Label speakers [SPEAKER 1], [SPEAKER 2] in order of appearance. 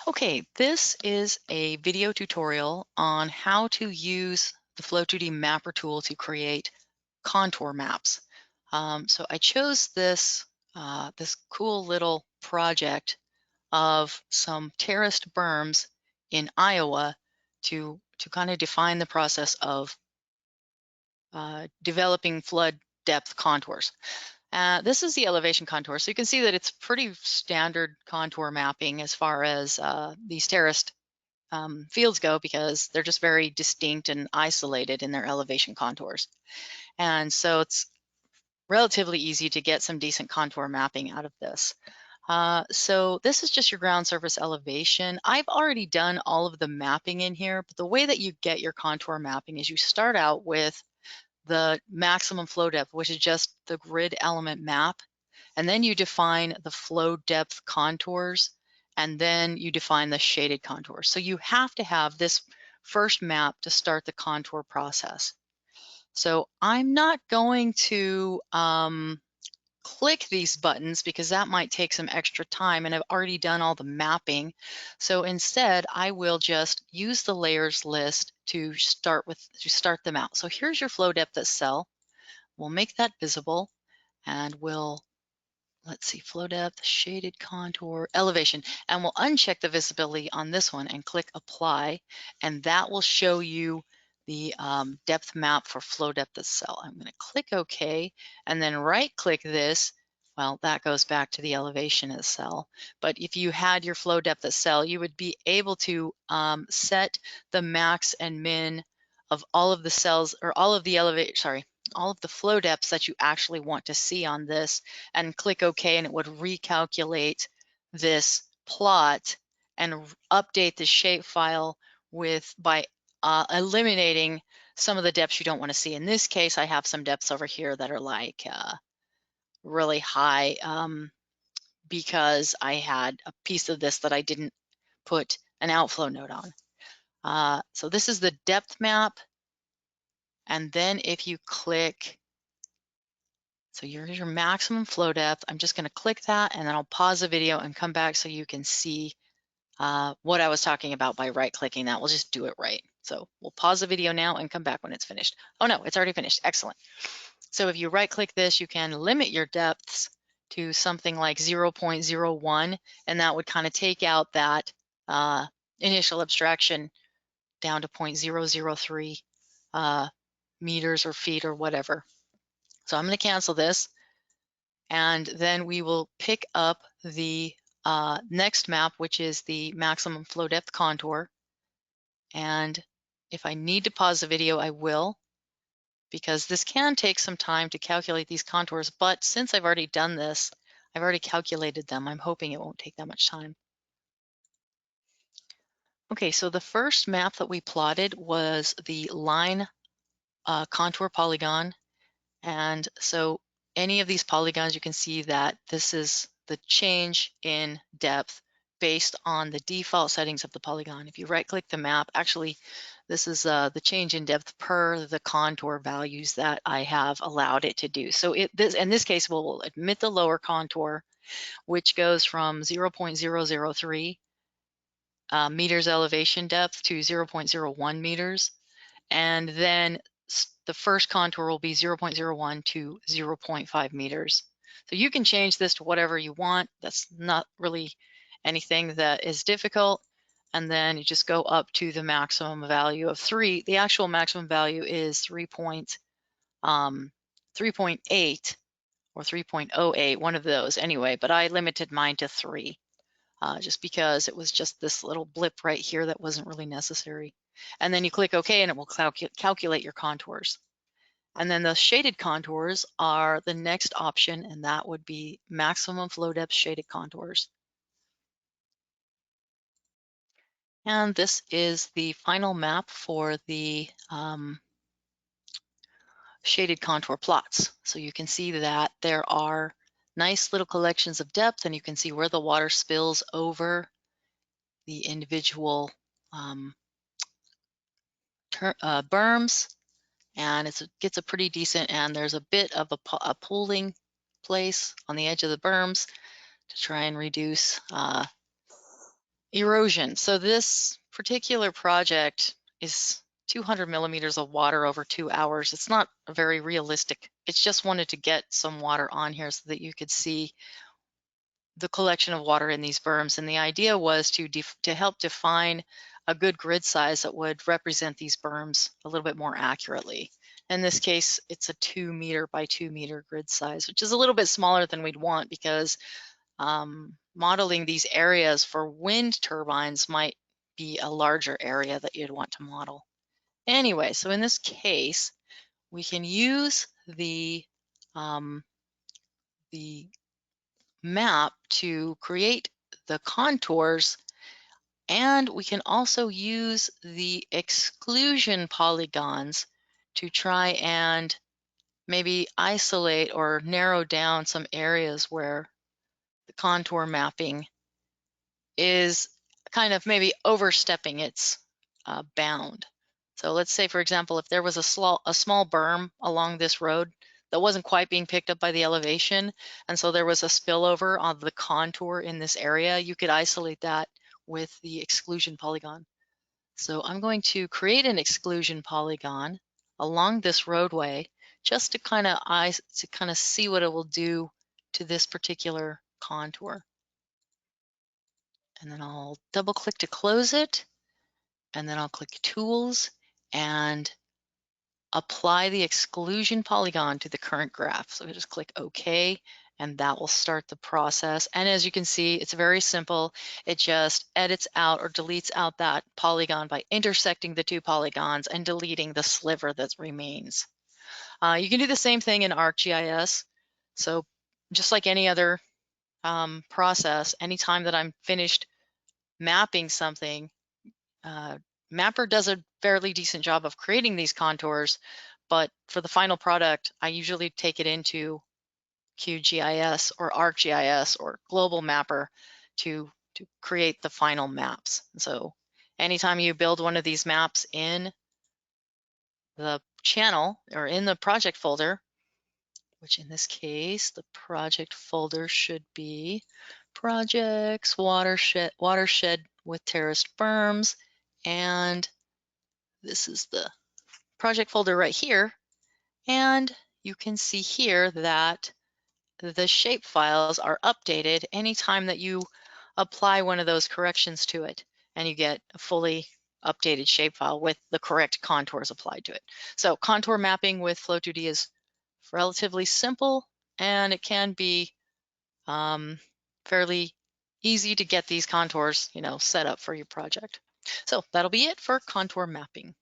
[SPEAKER 1] Okay, this is a video tutorial on how to use the Flow2D Mapper tool to create contour maps. So I chose this cool little project of some terraced berms in Iowa to kind of define the process of developing flood depth contours. This is the elevation contour. So you can see that it's pretty standard contour mapping as far as these terraced fields go, because they're just very distinct and isolated in their elevation contours. And so it's relatively easy to get some decent contour mapping out of this. So this is just your ground surface elevation. I've already done all of the mapping in here, but the way that you get your contour mapping is you start out with the maximum flow depth, which is just the grid element map. And then you define the flow depth contours, and then you define the shaded contours. So you have to have this first map to start the contour process. So I'm not going to click these buttons because that might take some extra time, and I've already done all the mapping. So instead, I will just use the layers list to start them out. So here's your flow depth at cell. We'll make that visible, and let's see, flow depth, shaded contour, elevation, and we'll uncheck the visibility on this one and click apply, and that will show you the depth map for flow depth of cell. I'm going to click OK, and then right click this. Well, that goes back to the elevation of cell. But if you had your flow depth of cell, you would be able to set the max and min of all of the cells, or all of the all of the flow depths that you actually want to see on this, and click OK, and it would recalculate this plot and update the shapefile by eliminating some of the depths you don't want to see. In this case, I have some depths over here that are like really high because I had a piece of this that I didn't put an outflow node on. So this is the depth map. And then if you click, so here's your maximum flow depth. I'm just going to click that, and then I'll pause the video and come back so you can see what I was talking about by right-clicking that. We'll just do it right. So we'll pause the video now and come back when it's finished. Oh no, it's already finished. Excellent. So if you right-click this, you can limit your depths to something like 0.01, and that would kind of take out that initial abstraction down to 0.003 meters or feet or whatever. So I'm going to cancel this, and then we will pick up the next map, which is the maximum flow depth contour. And if I need to pause the video, I will, because this can take some time to calculate these contours. But since I've already done this, I've already calculated them, I'm hoping it won't take that much time. Okay, so the first map that we plotted was the line contour polygon. And so any of these polygons, you can see that this is the change in depth based on the default settings of the polygon. If you right-click the map, actually, this is the change in depth per the contour values that I have allowed it to do. So in this case, we'll admit the lower contour, which goes from 0.003 meters elevation depth to 0.01 meters. And then the first contour will be 0.01 to 0.5 meters. So you can change this to whatever you want. That's not really anything that is difficult. And then you just go up to the maximum value of 3. The actual maximum value is 3.8 or 3.08, one of those anyway, but I limited mine to 3 just because it was just this little blip right here that wasn't really necessary. And then you click OK, and it will calculate your contours. And then the shaded contours are the next option, and that would be maximum flow depth shaded contours. And this is the final map for the shaded contour plots. So you can see that there are nice little collections of depth, and you can see where the water spills over the individual berms, and it gets a pretty decent, and there's a bit of a pooling place on the edge of the berms to try and reduce Erosion. So this particular project is 200 millimeters of water over 2 hours. It's not very realistic. It's just wanted to get some water on here so that you could see the collection of water in these berms. And the idea was to help define a good grid size that would represent these berms a little bit more accurately. In this case, it's a 2 meter by 2 meter grid size, which is a little bit smaller than we'd want because modeling these areas for wind turbines might be a larger area that you'd want to model. Anyway, so in this case, we can use the map to create the contours, and we can also use the exclusion polygons to try and maybe isolate or narrow down some areas where the contour mapping is kind of maybe overstepping its bound. So let's say, for example, if there was a small berm along this road that wasn't quite being picked up by the elevation, and so there was a spillover on the contour in this area, you could isolate that with the exclusion polygon. So I'm going to create an exclusion polygon along this roadway just to kind of see what it will do to this particular contour. And then I'll double click to close it, and then I'll click Tools and apply the exclusion polygon to the current graph. So I just click OK, and that will start the process. And as you can see, it's very simple. It just edits out or deletes out that polygon by intersecting the two polygons and deleting the sliver that remains. You can do the same thing in ArcGIS. So just like any other process, anytime that I'm finished mapping something, Mapper does a fairly decent job of creating these contours, but for the final product, I usually take it into QGIS or ArcGIS or Global Mapper to create the final maps. And so anytime you build one of these maps in the channel or in the project folder, which in this case, the project folder should be Projects, Watershed with Terraced Berms, and this is the project folder right here. And you can see here that the shape files are updated anytime that you apply one of those corrections to it, and you get a fully updated shapefile with the correct contours applied to it. So contour mapping with Flow2D is relatively simple, and it can be fairly easy to get these contours, set up for your project. So that'll be it for contour mapping.